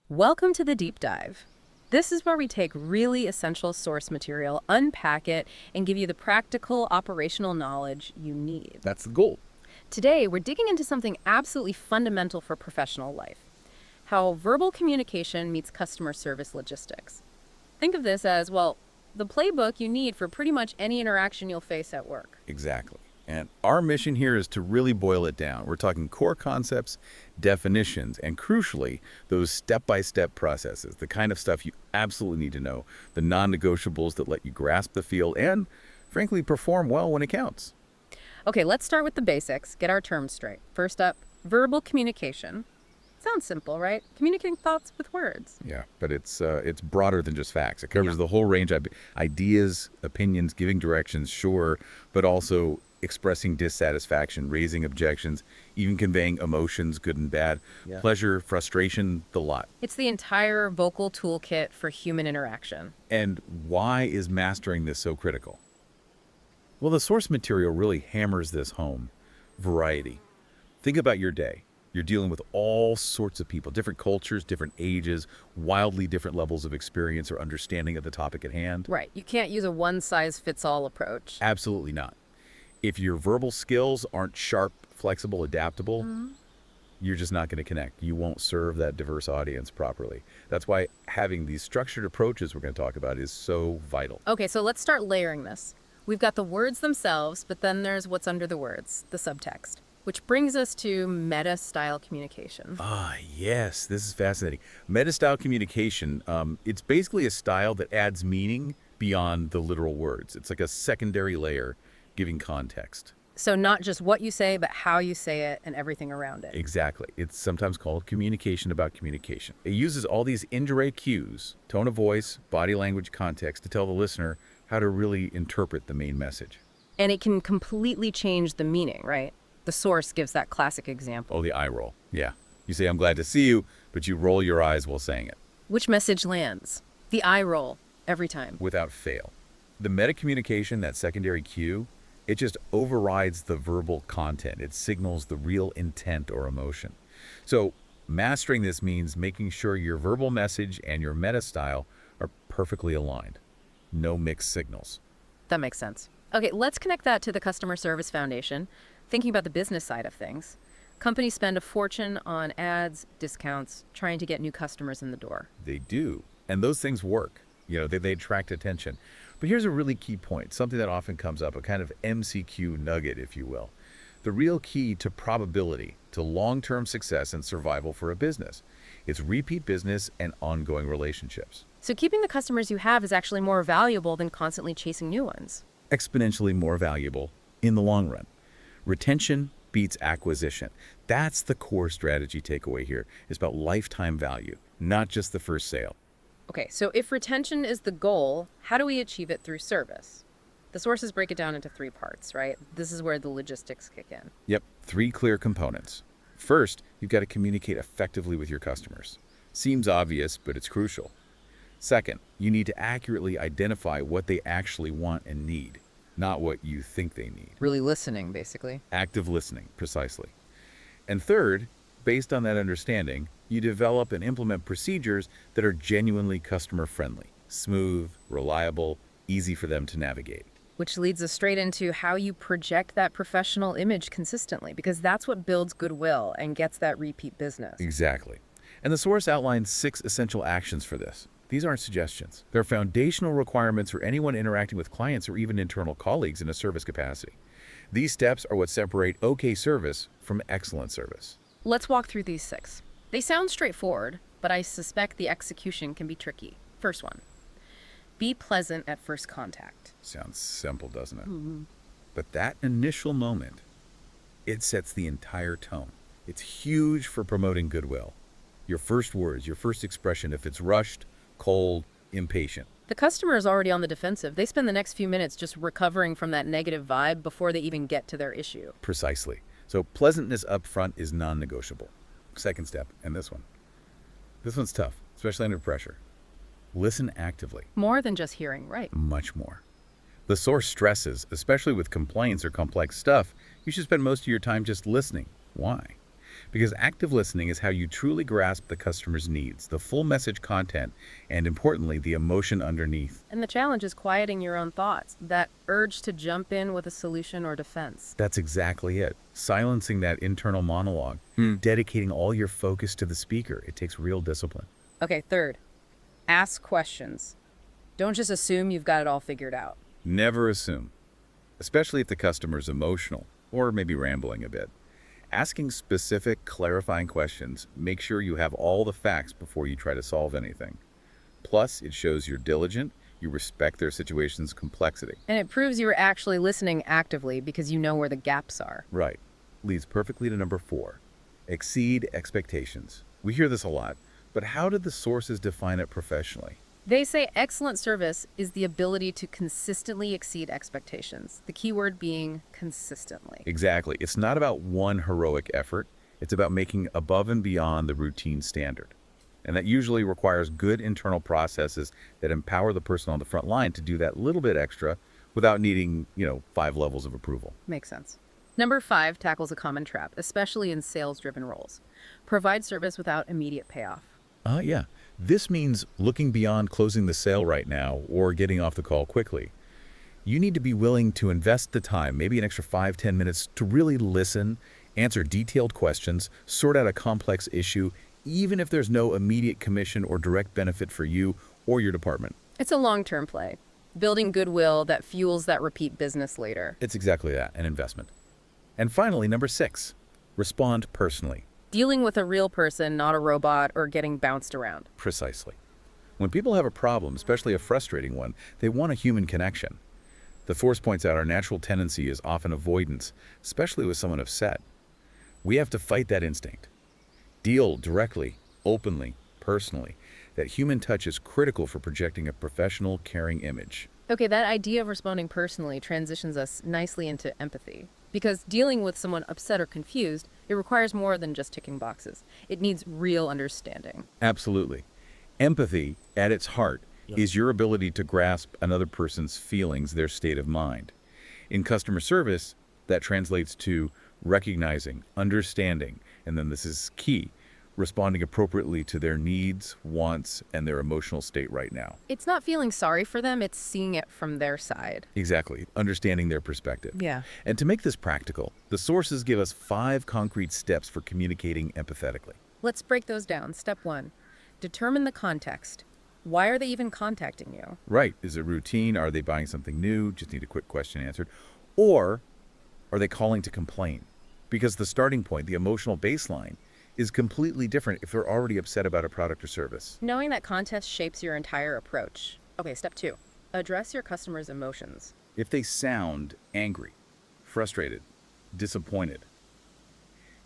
Welcome to the deep dive. This is where we take really essential source material, unpack it, and give you the practical operational knowledge you need. That's the goal. Today, we're digging into something absolutely fundamental for professional life: how verbal communication meets customer service logistics. Think of this as, well, the playbook you need for pretty much any interaction you'll face at work. Exactly. And our mission here is to really boil it down. We're talking core concepts, definitions, and crucially, those step-by-step processes, the kind of stuff you absolutely need to know, the non-negotiables that let you grasp the field and, frankly, perform well when it counts. Okay, let's start with the basics, get our terms straight. First up, verbal communication. Sounds simple, right? Communicating thoughts with words. Yeah, but it's broader than just facts. It covers Yeah. the whole range of ideas, opinions, giving directions, sure, but also expressing dissatisfaction, raising objections, even conveying emotions, good and bad, Yeah. pleasure, frustration, the lot. It's the entire vocal toolkit for human interaction. And why is mastering this so critical? Well, the source material really hammers this home. Variety. Think about your day. You're dealing with all sorts of people, different cultures, different ages, wildly different levels of experience or understanding of the topic at hand. Right, you can't use a one-size-fits-all approach. Absolutely not. If your verbal skills aren't sharp, flexible, adaptable, you're just not going to connect. You won't serve that diverse audience properly. That's why having these structured approaches we're going to talk about is so vital. Okay, so let's start layering this. We've got the words themselves, but then there's what's under the words, the subtext, which brings us to meta-style communication. Ah, yes, this is fascinating. Meta-style communication, it's basically a style that adds meaning beyond the literal words. It's like a secondary layer giving context. So not just what you say, but how you say it and everything around it. Exactly. It's sometimes called communication about communication. It uses all these indirect cues, tone of voice, body language, context, to tell the listener how to really interpret the main message. And it can completely change the meaning, right? The source gives that classic example. Oh, the eye roll. Yeah. You say, I'm glad to see you, but you roll your eyes while saying it, Which message lands? The eye roll, every time. without fail. The meta communication, that secondary cue, it just overrides the verbal content. It signals the real intent or emotion. So mastering this means making sure your verbal message and your meta style are perfectly aligned. No mixed signals. That makes sense. Okay, let's connect that to the Customer Service Foundation. Thinking about the business side of things, companies spend a fortune on ads, discounts, trying to get new customers in the door. They do. And those things work. They attract attention. But here's a really key point, something that often comes up, a kind of MCQ nugget, if you will. The real key to probability, to long-term success and survival for a business. It's repeat business and ongoing relationships. So keeping the customers you have is actually more valuable than constantly chasing new ones. Exponentially more valuable in the long run. Retention beats acquisition. That's the core strategy takeaway here. It's about lifetime value, not just the first sale. Okay, so if retention is the goal, how do we achieve it through service? The sources break it down into three parts, right? This is where the logistics kick in. Yep, three clear components. First, you've got to communicate effectively with your customers. Seems obvious, but it's crucial. Second, you need to accurately identify what they actually want and need, not what you think they need. Really listening, basically. Active listening, precisely. And third, based on that understanding, you develop and implement procedures that are genuinely customer-friendly, smooth, reliable, easy for them to navigate. Which leads us straight into how you project that professional image consistently, because that's what builds goodwill and gets that repeat business. Exactly. And the source outlines 6 essential actions for this. These aren't suggestions. They're foundational requirements for anyone interacting with clients or even internal colleagues in a service capacity. These steps are what separate okay service from excellent service. Let's walk through these 6. They sound straightforward, but I suspect the execution can be tricky. First one, be pleasant at first contact. Sounds simple, doesn't it? But that initial moment, it sets the entire tone. It's huge for promoting goodwill. Your first words, your first expression, if it's rushed, cold, impatient. The customer is already on the defensive. They spend the next few minutes just recovering from that negative vibe before they even get to their issue. Precisely. So pleasantness up front is non-negotiable. Second step, and this one. This one's tough, especially under pressure. Listen actively. More than just hearing, right? Much more. The source stresses, especially with complaints or complex stuff, you should spend most of your time just listening. Why? Because active listening is how you truly grasp the customer's needs, the full message content, and importantly, the emotion underneath. And the challenge is quieting your own thoughts, that urge to jump in with a solution or defense. That's exactly it. Silencing that internal monologue, dedicating all your focus to the speaker. It takes real discipline. Okay, third, ask questions. Don't just assume you've got it all figured out. Never assume, especially if the customer's emotional or maybe rambling a bit. Asking specific, clarifying questions, make sure you have all the facts before you try to solve anything. Plus, it shows you're diligent, you respect their situation's complexity. And it proves you were actually listening actively because you know where the gaps are. Right. Leads perfectly to number 4. Exceed expectations. We hear this a lot, but how did the sources define it professionally? They say excellent service is the ability to consistently exceed expectations, the key word being consistently. Exactly. It's not about one heroic effort. It's about making above and beyond the routine standard. And that usually requires good internal processes that empower the person on the front line to do that little bit extra without needing, 5 levels of approval. Makes sense. Number 5 tackles a common trap, especially in sales-driven roles. Provide service without immediate payoff. Yeah. This means looking beyond closing the sale right now or getting off the call quickly. You need to be willing to invest the time, maybe an extra 5-10 minutes, to really listen, answer detailed questions, sort out a complex issue, even if there's no immediate commission or direct benefit for you or your department. It's a long-term play, building goodwill that fuels that repeat business later. It's exactly that, an investment. And finally, number 6, respond personally. Dealing with a real person, not a robot, or getting bounced around. Precisely. When people have a problem, especially a frustrating one, they want a human connection. The Force points out our natural tendency is often avoidance, especially with someone upset. We have to fight that instinct. Deal directly, openly, personally. That human touch is critical for projecting a professional, caring image. Okay, that idea of responding personally transitions us nicely into empathy. Because dealing with someone upset or confused, it requires more than just ticking boxes. It needs real understanding. Absolutely. Empathy, at its heart, is your ability to grasp another person's feelings, their state of mind. In customer service, that translates to recognizing, understanding, and then this is key, responding appropriately to their needs, wants, and their emotional state right now. It's not feeling sorry for them, it's seeing it from their side. Exactly. Understanding their perspective. Yeah. And to make this practical, the sources give us 5 concrete steps for communicating empathetically. Let's break those down. Step 1, determine the context. Why are they even contacting you? Right. Is it routine? Are they buying something new? Just need a quick question answered. Or are they calling to complain? Because the starting point, the emotional baseline, is completely different if they're already upset about a product or service. Knowing that context shapes your entire approach. Okay, step 2, address your customer's emotions. If they sound angry, frustrated, disappointed,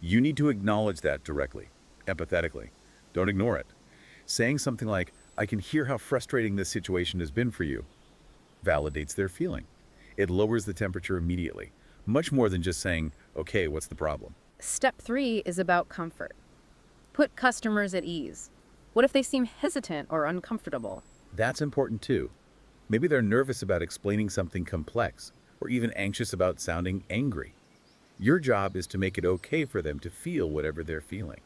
you need to acknowledge that directly, empathetically. Don't ignore it. Saying something like, I can hear how frustrating this situation has been for you, validates their feeling. It lowers the temperature immediately, much more than just saying, okay, what's the problem? Step 3 is about comfort. Put customers at ease. What if they seem hesitant or uncomfortable? That's important too. Maybe they're nervous about explaining something complex, or even anxious about sounding angry. Your job is to make it okay for them to feel whatever they're feeling.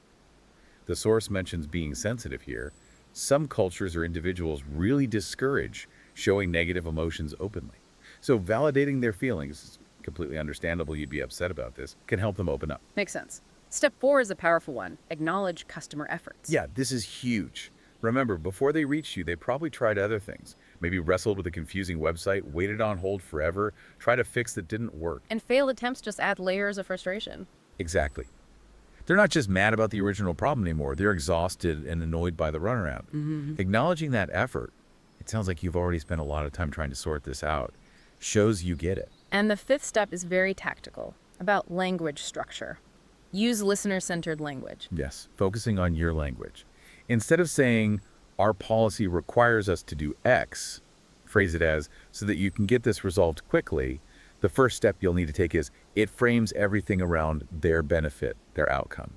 The source mentions being sensitive here. Some cultures or individuals really discourage showing negative emotions openly. So validating their feelings, is completely understandable you'd be upset about this, can help them open up. Makes sense. Step 4 is a powerful one. Acknowledge customer efforts. Yeah, this is huge. Remember, before they reached you, they probably tried other things. Maybe wrestled with a confusing website, waited on hold forever, tried a fix that didn't work. And failed attempts just add layers of frustration. Exactly. They're not just mad about the original problem anymore. They're exhausted and annoyed by the runaround. Acknowledging that effort, it sounds like you've already spent a lot of time trying to sort this out, shows you get it. And the 5th step is very tactical, about language structure. Use listener-centered language. Yes, focusing on your language. Instead of saying, our policy requires us to do X, phrase it as, so that you can get this resolved quickly. The first step you'll need to take is, it frames everything around their benefit, their outcome.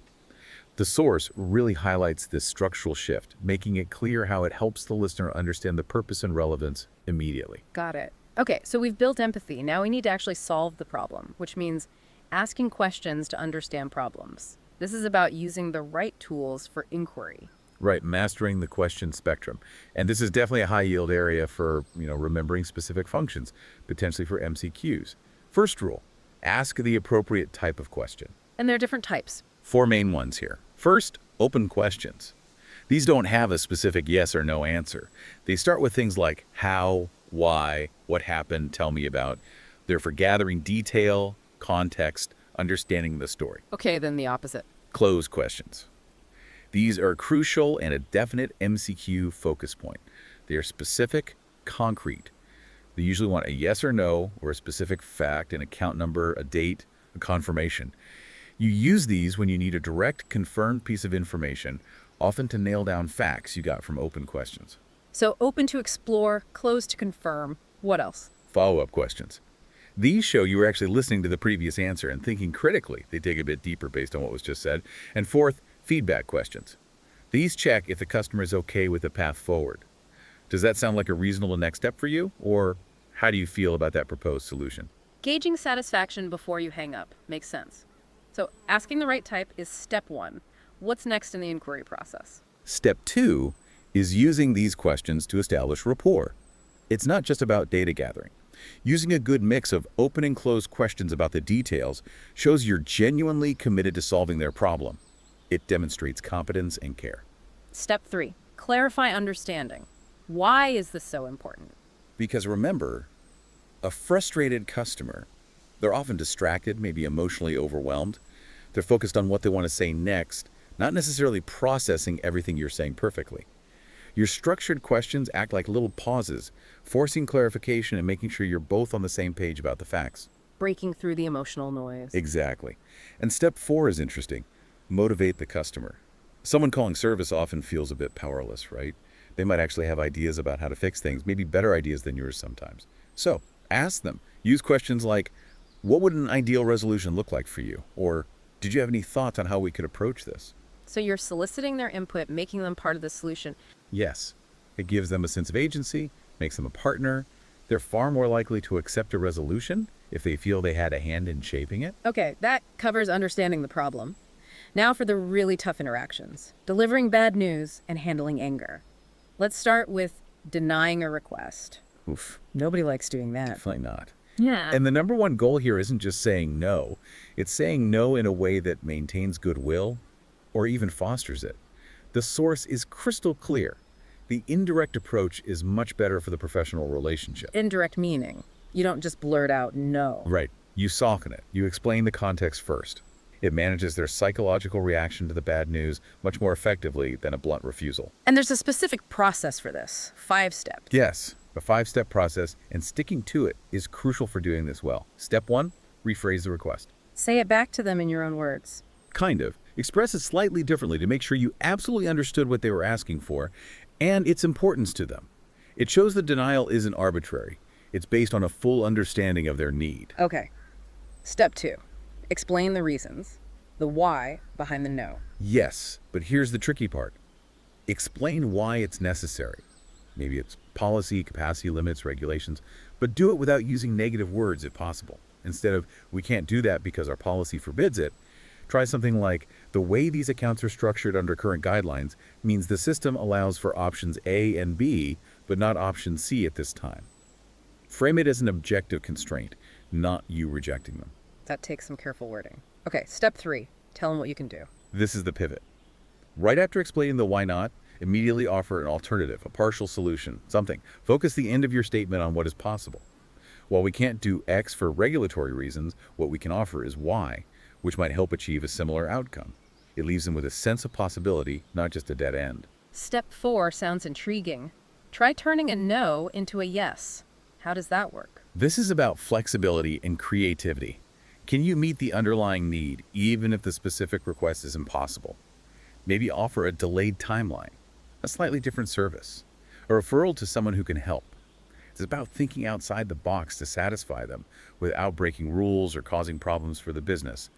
The source really highlights this structural shift, making it clear how it helps the listener understand the purpose and relevance immediately. Got it. Okay, so we've built empathy. Now we need to actually solve the problem, which means asking questions to understand problems. This is about using the right tools for inquiry. Right, mastering the question spectrum. And this is definitely a high yield area for, remembering specific functions, potentially for MCQs. First rule, ask the appropriate type of question. And there are different types. Four main ones here. First, open questions. These don't have a specific yes or no answer. They start with things like how, why, what happened, tell me about. They're for gathering detail, context, understanding the story. Okay, then the opposite. Closed questions. These are crucial and a definite MCQ focus point. They are specific, concrete. They usually want a yes or no, or a specific fact, an account number, a date, a confirmation. You use these when you need a direct, confirmed piece of information, often to nail down facts you got from open questions. So open to explore, closed to confirm. What else? Follow-up questions. These show you were actually listening to the previous answer and thinking critically. They dig a bit deeper based on what was just said. And fourth, feedback questions. These check if the customer is okay with the path forward. Does that sound like a reasonable next step for you? Or how do you feel about that proposed solution? Gauging satisfaction before you hang up makes sense. So asking the right type is step one. What's next in the inquiry process? Step 2 is using these questions to establish rapport. It's not just about data gathering. Using a good mix of open and closed questions about the details shows you're genuinely committed to solving their problem. It demonstrates competence and care. Step 3, clarify understanding. Why is this so important? Because remember, a frustrated customer, they're often distracted, maybe emotionally overwhelmed. They're focused on what they want to say next, not necessarily processing everything you're saying perfectly. Your structured questions act like little pauses, forcing clarification and making sure you're both on the same page about the facts. Breaking through the emotional noise. Exactly. And step 4 is interesting. Motivate the customer. Someone calling service often feels a bit powerless, right? They might actually have ideas about how to fix things, maybe better ideas than yours sometimes. So, ask them. Use questions like, what would an ideal resolution look like for you? Or, did you have any thoughts on how we could approach this? So you're soliciting their input, making them part of the solution. Yes. It gives them a sense of agency, makes them a partner. They're far more likely to accept a resolution if they feel they had a hand in shaping it. Okay, that covers understanding the problem. Now for the really tough interactions, delivering bad news and handling anger. Let's start with denying a request. Oof, Nobody likes doing that. definitely not. Yeah. And the number one goal here isn't just saying no. It's saying no in a way that maintains goodwill or even fosters it. The source is crystal clear. The indirect approach is much better for the professional relationship. Indirect meaning. You don't just blurt out no. Right. You soften it. You explain the context first. It manages their psychological reaction to the bad news much more effectively than a blunt refusal. And there's a specific process for this. 5 steps. Yes, a 5-step process, and sticking to it is crucial for doing this well. Step 1, rephrase the request. Say it back to them in your own words. Kind of. Express it slightly differently to make sure you absolutely understood what they were asking for and its importance to them. It shows the denial isn't arbitrary. It's based on a full understanding of their need. Okay. Step 2. Explain the reasons, the why behind the no. Yes, but here's the tricky part. Explain why it's necessary. Maybe it's policy, capacity limits, regulations, but do it without using negative words if possible. Instead of, we can't do that because our policy forbids it, try something like, the way these accounts are structured under current guidelines means the system allows for options A and B, but not option C at this time. Frame it as an objective constraint, not you rejecting them. That takes some careful wording. Okay, step 3. Tell them what you can do. This is the pivot. Right after explaining the why not, immediately offer an alternative, a partial solution, something. Focus the end of your statement on what is possible. While we can't do X for regulatory reasons, what we can offer is Y, which might help achieve a similar outcome. It leaves them with a sense of possibility, not just a dead end. Step 4 sounds intriguing. Try turning a no into a yes. How does that work? This is about flexibility and creativity. Can you meet the underlying need, even if the specific request is impossible? Maybe offer a delayed timeline, a slightly different service, a referral to someone who can help. It's about thinking outside the box to satisfy them without breaking rules or causing problems for the business,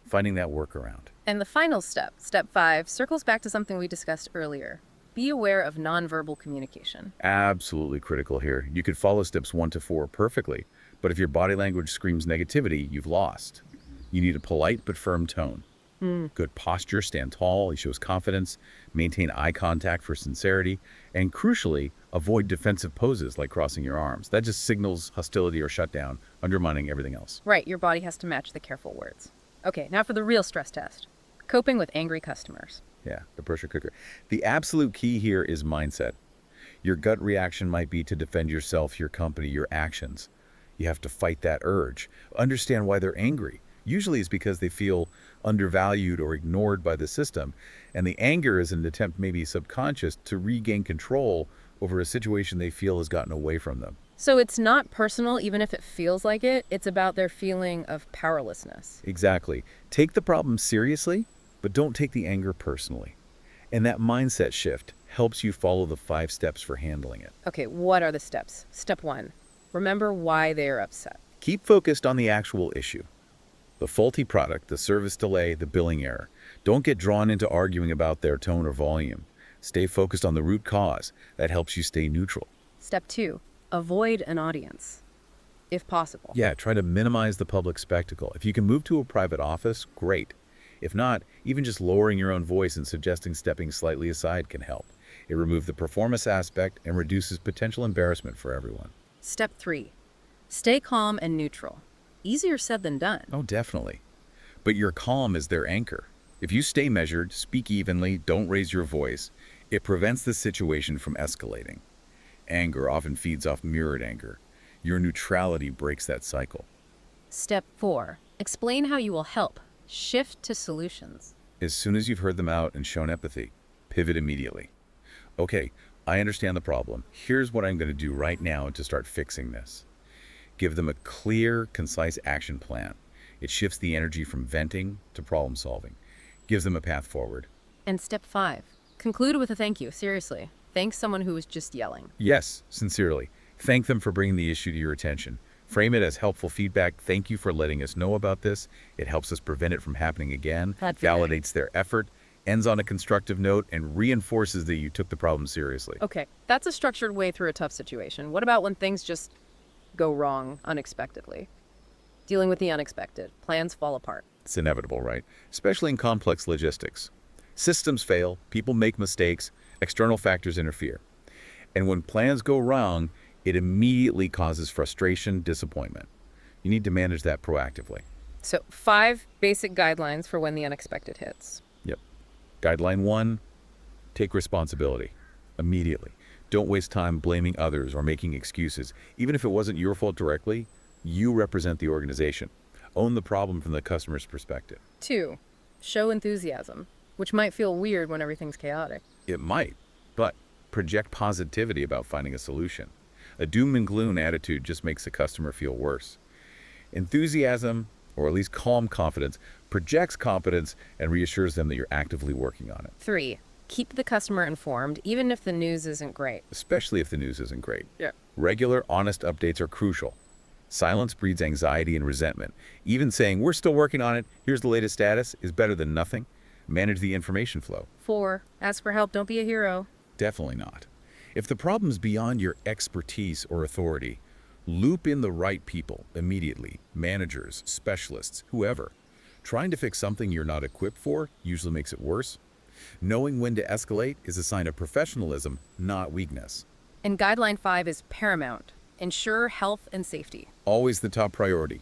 finding that workaround. And the final step, step 5, circles back to something we discussed earlier. Be aware of nonverbal communication. Absolutely critical here. You could follow steps 1 to 4 perfectly, but if your body language screams negativity, you've lost. You need a polite but firm tone. Good posture, stand tall, he shows confidence, maintain eye contact for sincerity, and crucially, avoid defensive poses like crossing your arms. That just signals hostility or shutdown, undermining everything else. Right, your body has to match the careful words. Okay, now for the real stress test. Coping with angry customers. Yeah, the pressure cooker. The absolute key here is mindset. Your gut reaction might be to defend yourself, your company, your actions. You have to fight that urge. Understand why they're angry. Usually it's because they feel undervalued or ignored by the system. And the anger is an attempt, maybe subconscious, to regain control over a situation they feel has gotten away from them. So it's not personal, even if it feels like it. It's about their feeling of powerlessness. Exactly. Take the problem seriously, but don't take the anger personally. And that mindset shift helps you follow the 5 steps for handling it. Okay, what are the steps? Step 1, remember why they are upset. Keep focused on the actual issue. The faulty product, the service delay, the billing error. Don't get drawn into arguing about their tone or volume. Stay focused on the root cause. That helps you stay neutral. Step 2, avoid an audience, if possible. Yeah, try to minimize the public spectacle. If you can move to a private office, great. If not, even just lowering your own voice and suggesting stepping slightly aside can help. It removes the performance aspect and reduces potential embarrassment for everyone. Step 3, stay calm and neutral. Easier said than done. Oh, definitely. But your calm is their anchor. If you stay measured, speak evenly, don't raise your voice, it prevents the situation from escalating. Anger often feeds off mirrored anger. Your neutrality breaks that cycle. Step 4, explain how you will help. Shift to solutions. As soon as you've heard them out and shown empathy, pivot immediately. Okay, I understand the problem. Here's what I'm going to do right now to start fixing this. Give them a clear, concise action plan. It shifts the energy from venting to problem solving. Gives them a path forward. And step 5, conclude with a thank you. Seriously, thank someone who was just yelling. Yes, sincerely. Thank them for bringing the issue to your attention. Frame it as helpful feedback. Thank you for letting us know about this. It helps us prevent it from happening again, Glad for that. validates their effort, ends on a constructive note, and reinforces that you took the problem seriously. Okay, that's a structured way through a tough situation. What about when things just go wrong unexpectedly? Dealing with the unexpected. Plans fall apart. It's inevitable, right? Especially in complex logistics. Systems fail, people make mistakes, external factors interfere. And when plans go wrong, it immediately causes frustration, disappointment. You need to manage that proactively. So 5 basic guidelines for when the unexpected hits. Yep. Guideline 1, take responsibility immediately. Don't waste time blaming others or making excuses. Even if it wasn't your fault directly, you represent the organization. Own the problem from the customer's perspective. 2, show enthusiasm, which might feel weird when everything's chaotic. It might, but project positivity about finding a solution. A doom and gloom attitude just makes the customer feel worse. Enthusiasm, or at least calm confidence, projects competence and reassures them that you're actively working on it, 3, keep the customer informed, even if the news isn't great. especially if the news isn't great. Yeah. Regular, honest updates are crucial. Silence breeds anxiety and resentment. Even saying, we're still working on it, here's the latest status, is better than nothing. Manage the information flow. 4, ask for help, don't be a hero. Definitely not. If the problem's beyond your expertise or authority, loop in the right people immediately. Managers, specialists, whoever. Trying to fix something you're not equipped for usually makes it worse. Knowing when to escalate is a sign of professionalism, not weakness. And guideline 5 is paramount. Ensure health and safety. Always the top priority.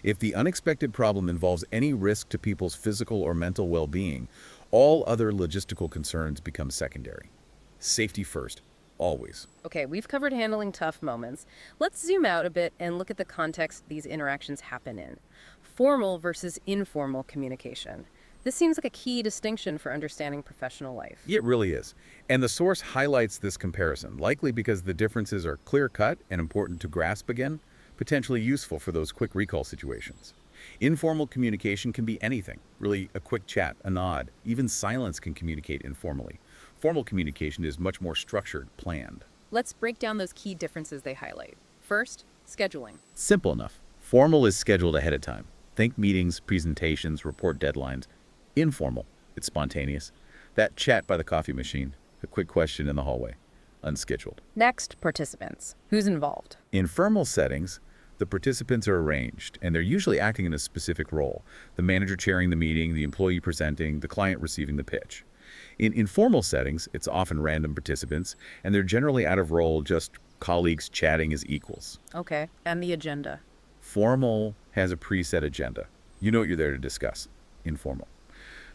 If the unexpected problem involves any risk to people's physical or mental well-being, all other logistical concerns become secondary. Safety first, always. Okay, we've covered handling tough moments. Let's zoom out a bit and look at the context these interactions happen in. Formal versus informal communication. This seems like a key distinction for understanding professional life. It really is. And the source highlights this comparison, likely because the differences are clear-cut and important to grasp again, potentially useful for those quick recall situations. Informal communication can be anything, really a quick chat, a nod, even silence can communicate informally. Formal communication is much more structured, planned. Let's break down those key differences they highlight. First, scheduling. Simple enough. Formal is scheduled ahead of time. Think meetings, presentations, report deadlines. Informal, it's spontaneous. That chat by the coffee machine, a quick question in the hallway. Unscheduled. Next, participants. Who's involved? In formal settings, The participants are arranged, and they're usually acting in a specific role. The manager chairing the meeting, the employee presenting, the client receiving the pitch. In informal settings, it's often random participants, and they're generally out of role, just colleagues chatting as equals. Okay, and the agenda. Formal has a preset agenda. You know what you're there to discuss. Informal.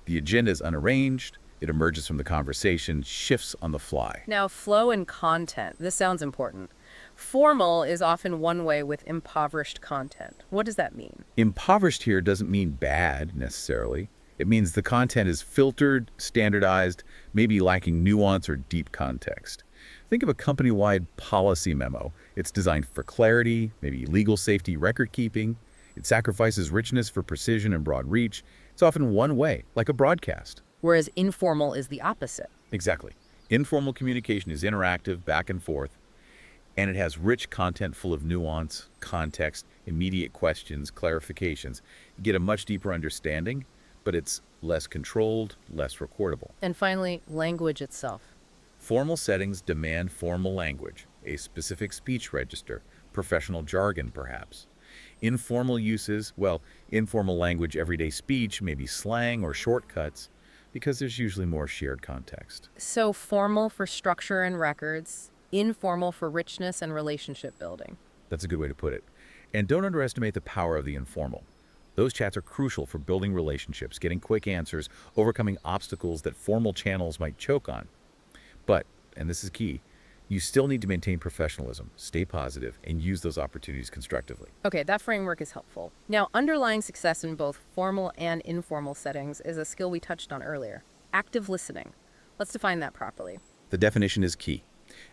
The agenda is unarranged, it emerges from the conversation, shifts on the fly. Now, flow and content. This sounds important. Formal is often one way with impoverished content. What does that mean? Impoverished here doesn't mean bad, necessarily. It means the content is filtered, standardized, maybe lacking nuance or deep context. Think of a company-wide policy memo. It's designed for clarity, maybe legal safety record keeping. It sacrifices richness for precision and broad reach. It's often one way, like a broadcast. Whereas informal is the opposite. Exactly. Informal communication is interactive, back and forth, and it has rich content full of nuance, context, immediate questions, clarifications. You get a much deeper understanding, but it's less controlled, less recordable. And finally, language itself. Formal settings demand formal language, a specific speech register, professional jargon perhaps. Informal uses, well, informal language, everyday speech, maybe slang or shortcuts, because there's usually more shared context. So formal for structure and records, informal for richness and relationship building. That's a good way to put it. And don't underestimate the power of the informal. Those chats are crucial for building relationships, getting quick answers, overcoming obstacles that formal channels might choke on. But, and this is key, you still need to maintain professionalism, stay positive, and use those opportunities constructively. Okay, that framework is helpful. Now, underlying success in both formal and informal settings is a skill we touched on earlier, active listening. Let's define that properly. The definition is key.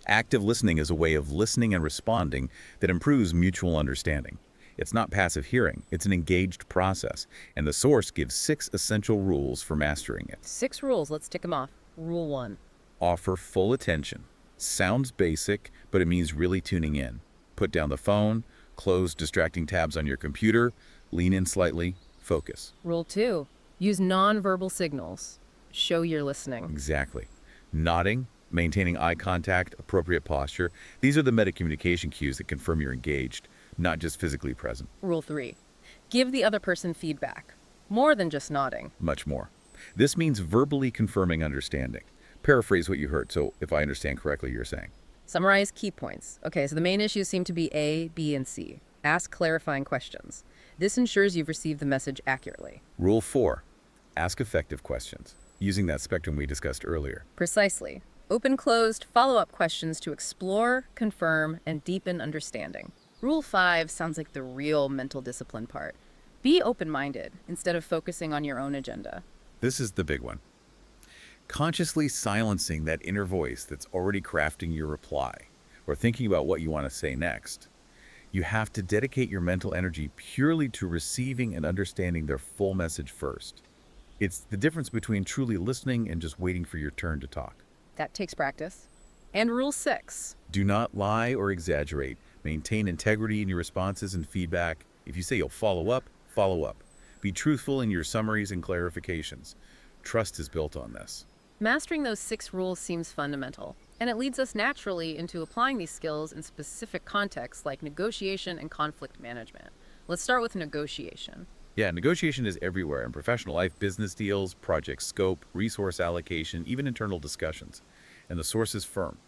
Active listening is a way of listening and responding that improves mutual understanding. It's not passive hearing, it's an engaged process, and the source gives 6 essential rules for mastering it. 6 rules, let's tick them off. Rule 1. Offer full attention. Sounds basic, but it means really tuning in. Put down the phone, close distracting tabs on your computer, lean in slightly, focus. Rule 2. Use nonverbal signals. Show you're listening. Exactly. Nodding, maintaining eye contact, appropriate posture. These are the metacommunication cues that confirm you're engaged, not just physically present. Rule 3. Give the other person feedback. More than just nodding. Much more. This means verbally confirming understanding. Paraphrase what you heard, so if I understand correctly, you're saying. Summarize key points. Okay, so the main issues seem to be A, B, and C. Ask clarifying questions. This ensures you've received the message accurately. Rule 4. Ask effective questions, using that spectrum we discussed earlier. Precisely. Open-closed follow-up questions to explore, confirm, and deepen understanding. Rule 5 sounds like the real mental discipline part. Be open-minded instead of focusing on your own agenda. This is the big one. Consciously silencing that inner voice that's already crafting your reply or thinking about what you want to say next. You have to dedicate your mental energy purely to receiving and understanding their full message first. It's the difference between truly listening and just waiting for your turn to talk. That takes practice. And Rule 6. Do not lie or exaggerate. Maintain integrity in your responses and feedback. If you say you'll follow up, follow up. Be truthful in your summaries and clarifications. Trust is built on this. Mastering those 6 rules seems fundamental, and it leads us naturally into applying these skills in specific contexts like negotiation and conflict management. Let's start with negotiation. Yeah, negotiation is everywhere in professional life, business deals, project scope, resource allocation, even internal discussions. And the source is firm.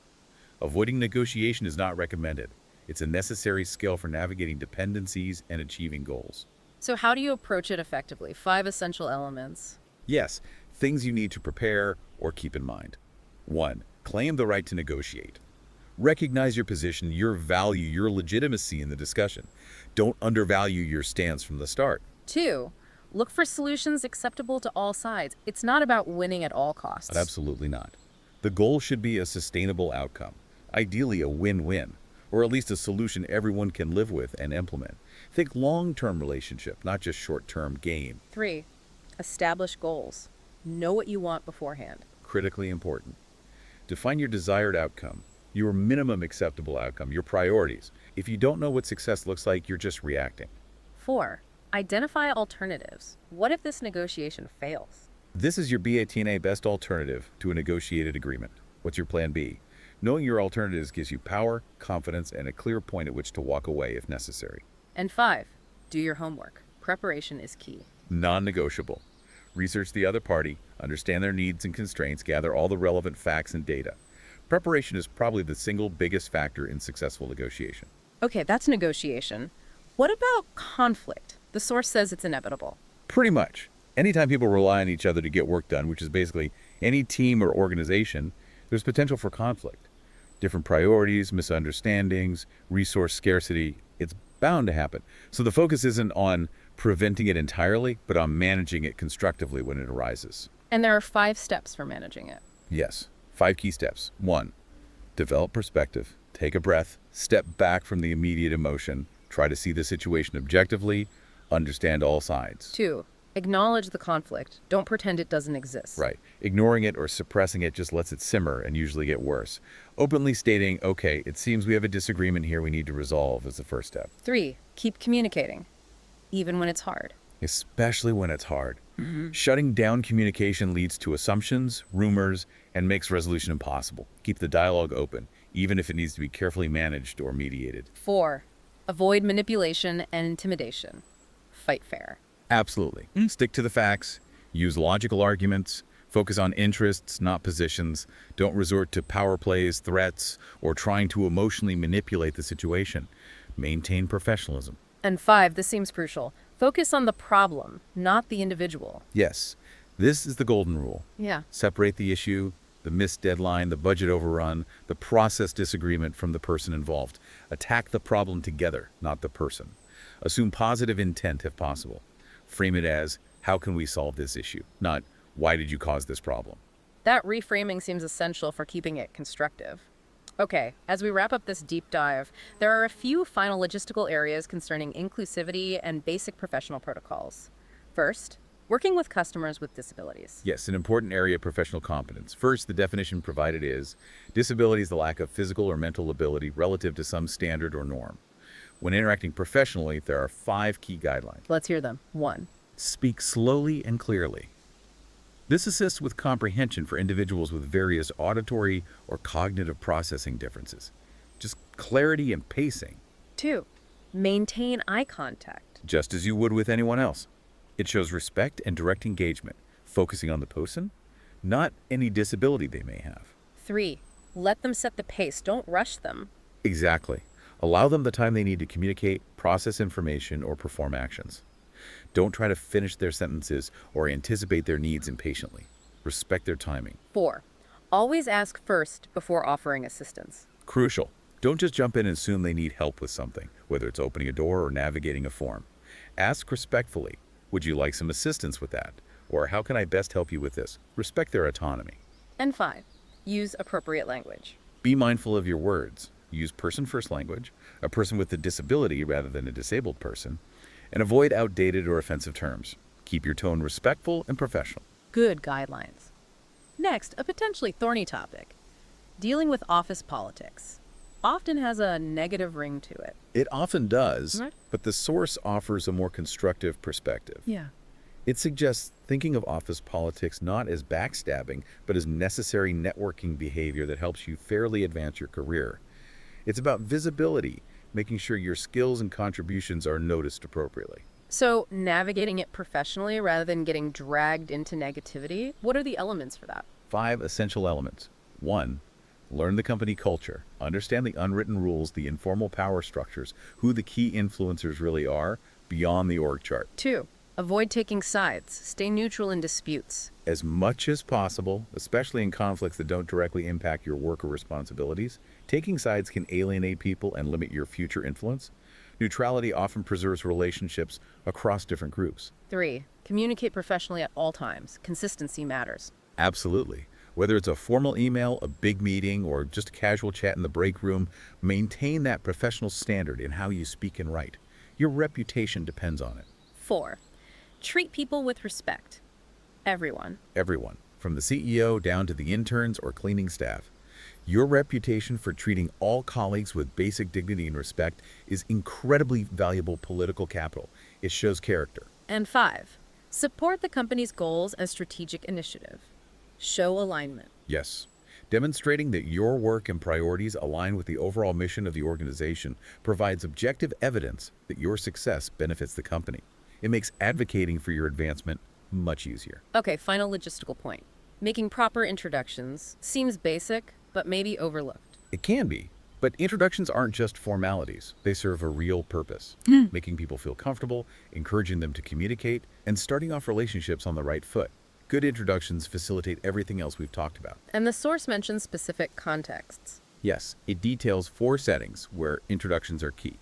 Avoiding negotiation is not recommended. It's a necessary skill for navigating dependencies and achieving goals. So how do you approach it effectively? 5 essential elements. Yes, things you need to prepare or keep in mind. 1. Claim the right to negotiate. Recognize your position, your value, your legitimacy in the discussion. Don't undervalue your stance from the start. 2. Look for solutions acceptable to all sides. It's not about winning at all costs. Absolutely not. The goal should be a sustainable outcome, ideally a win-win, or at least a solution everyone can live with and implement. Think long-term relationship, not just short-term gain. 3. Establish goals. Know what you want beforehand. Critically important. Define your desired outcome, your minimum acceptable outcome, your priorities. If you don't know what success looks like, you're just reacting. 4. Identify alternatives. What if this negotiation fails? This is your BATNA best alternative to a negotiated agreement. What's your plan B? Knowing your alternatives gives you power, confidence, and a clear point at which to walk away if necessary. And 5, do your homework. Preparation is key. Non-negotiable. Research the other party, understand their needs and constraints, gather all the relevant facts and data. Preparation is probably the single biggest factor in successful negotiation. Okay, that's negotiation. What about conflict? The source says it's inevitable. Pretty much. Anytime people rely on each other to get work done, which is basically any team or organization, there's potential for conflict. Different priorities, misunderstandings, resource scarcity, it's bound to happen. So the focus isn't on preventing it entirely, but on managing it constructively when it arises. And there are 5 steps for managing it. Yes, 5 key steps. 1, develop perspective. Take a breath, step back from the immediate emotion, try to see the situation objectively, understand all sides. 2, acknowledge the conflict. Don't pretend it doesn't exist. Right. Ignoring it or suppressing it just lets it simmer and usually get worse. Openly stating, okay, it seems we have a disagreement here we need to resolve is the first step. 3, keep communicating, even when it's hard. Especially when it's hard. Shutting down communication leads to assumptions, rumors, and makes resolution impossible. Keep the dialogue open, even if it needs to be carefully managed or mediated. 4, avoid manipulation and intimidation. Fight fair. Absolutely. Stick to the facts, use logical arguments, focus on interests, not positions. Don't resort to power plays, threats, or trying to emotionally manipulate the situation. Maintain professionalism. And 5, this seems crucial. Focus on the problem, not the individual. Yes, this is the golden rule. Yeah. Separate the issue, the missed deadline, the budget overrun, the process disagreement from the person involved. Attack the problem together, not the person. Assume positive intent if possible. Frame it as, how can we solve this issue? Not, why did you cause this problem? That reframing seems essential for keeping it constructive. Okay, as we wrap up this deep dive, there are a few final logistical areas concerning inclusivity and basic professional protocols. First, working with customers with disabilities. Yes, an important area of professional competence. First, the definition provided is, disability is the lack of physical or mental ability relative to some standard or norm. When interacting professionally, there are 5 key guidelines. Let's hear them. 1, Speak slowly and clearly. This assists with comprehension for individuals with various auditory or cognitive processing differences. Just clarity and pacing, 2, maintain eye contact. just as you would with anyone else. It shows respect and direct engagement, focusing on the person, not any disability they may have. 3, let them set the pace. Don't rush them. Exactly. Allow them the time they need to communicate, process information, or perform actions. Don't try to finish their sentences or anticipate their needs impatiently. Respect their timing. 4, always ask first before offering assistance. Crucial. Don't just jump in and assume they need help with something, whether it's opening a door or navigating a form. Ask respectfully, would you like some assistance with that? Or how can I best help you with this? Respect their autonomy. And 5, use appropriate language. Be mindful of your words. Use person-first language, a person with a disability rather than a disabled person, and avoid outdated or offensive terms. Keep your tone respectful and professional. Good guidelines. Next, a potentially thorny topic. Dealing with office politics often has a negative ring to it. It often does, Right. but the source offers a more constructive perspective. Yeah. It suggests thinking of office politics not as backstabbing, but as necessary networking behavior that helps you fairly advance your career. It's about visibility, making sure your skills and contributions are noticed appropriately. So, navigating it professionally rather than getting dragged into negativity, what are the elements for that? 5 essential elements. 1, learn the company culture. Understand the unwritten rules, the informal power structures, who the key influencers really are beyond the org chart. 2, avoid taking sides. Stay neutral in disputes. As much as possible, especially in conflicts that don't directly impact your work or responsibilities, taking sides can alienate people and limit your future influence. Neutrality often preserves relationships across different groups. 3, communicate professionally at all times. Consistency matters. Absolutely. Whether it's a formal email, a big meeting, or just a casual chat in the break room, maintain that professional standard in how you speak and write. Your reputation depends on it. 4, treat people with respect. Everyone. Everyone, from the CEO down to the interns or cleaning staff. Your reputation for treating all colleagues with basic dignity and respect is incredibly valuable political capital. It shows character. And 5, support the company's goals and strategic initiative. Show alignment. Yes. Demonstrating that your work and priorities align with the overall mission of the organization provides objective evidence that your success benefits the company. It makes advocating for your advancement much easier. Okay, final logistical point. Making proper introductions seems basic, but maybe overlooked. It can be, but introductions aren't just formalities. They serve a real purpose, making people feel comfortable, encouraging them to communicate, and starting off relationships on the right foot. Good introductions facilitate everything else we've talked about. And the source mentions specific contexts. Yes, it details 4 settings where introductions are key.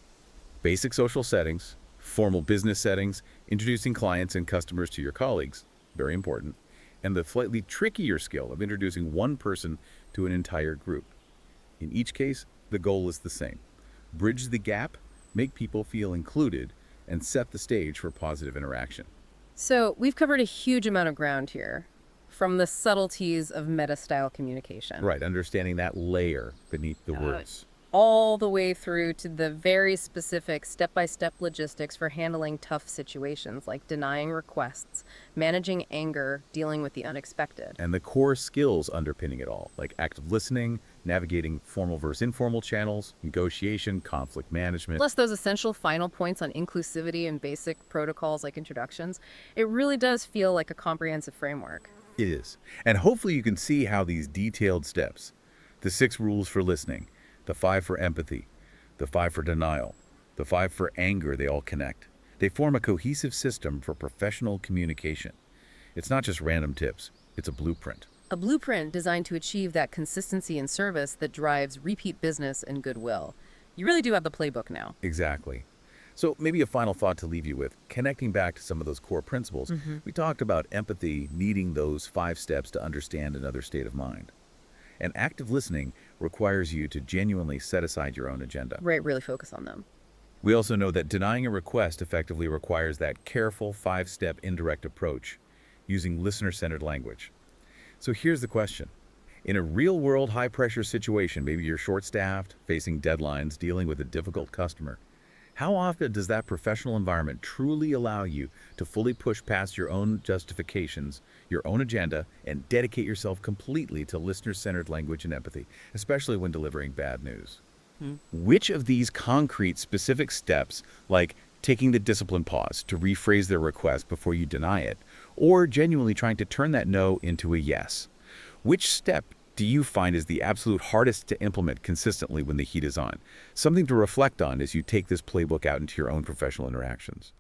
Basic social settings, formal business settings, introducing clients and customers to your colleagues, very important, and the slightly trickier skill of introducing one person to an entire group. In each case, the goal is the same. Bridge the gap, make people feel included, and set the stage for positive interaction. So we've covered a huge amount of ground here, from the subtleties of meta-style communication. Right, understanding that layer beneath the words. All the way through to the very specific step-by-step logistics for handling tough situations like denying requests, managing anger, dealing with the unexpected. And the core skills underpinning it all, like active listening, navigating formal versus informal channels, negotiation, conflict management. Plus those essential final points on inclusivity and basic protocols like introductions, it really does feel like a comprehensive framework. It is. And hopefully you can see how these detailed steps, the 6 rules for listening, the 5 for empathy, the 5 for denial, the 5 for anger, they all connect. They form a cohesive system for professional communication. It's not just random tips, it's a blueprint. A blueprint designed to achieve that consistency in service that drives repeat business and goodwill. You really do have the playbook now. Exactly. So maybe a final thought to leave you with, connecting back to some of those core principles. We talked about empathy needing those 5 steps to understand another state of mind. And active listening requires you to genuinely set aside your own agenda. Right, really focus on them. We also know that denying a request effectively requires that careful 5-step indirect approach using listener-centered language. So here's the question. In a real-world high-pressure situation, maybe you're short-staffed, facing deadlines, dealing with a difficult customer, how often does that professional environment truly allow you to fully push past your own justifications, your own agenda, and dedicate yourself completely to listener-centered language and empathy, especially when delivering bad news? Which of these concrete, specific steps, like taking the disciplined pause to rephrase their request before you deny it, or genuinely trying to turn that no into a yes, which step do you find is the absolute hardest to implement consistently when the heat is on? Something to reflect on as you take this playbook out into your own professional interactions.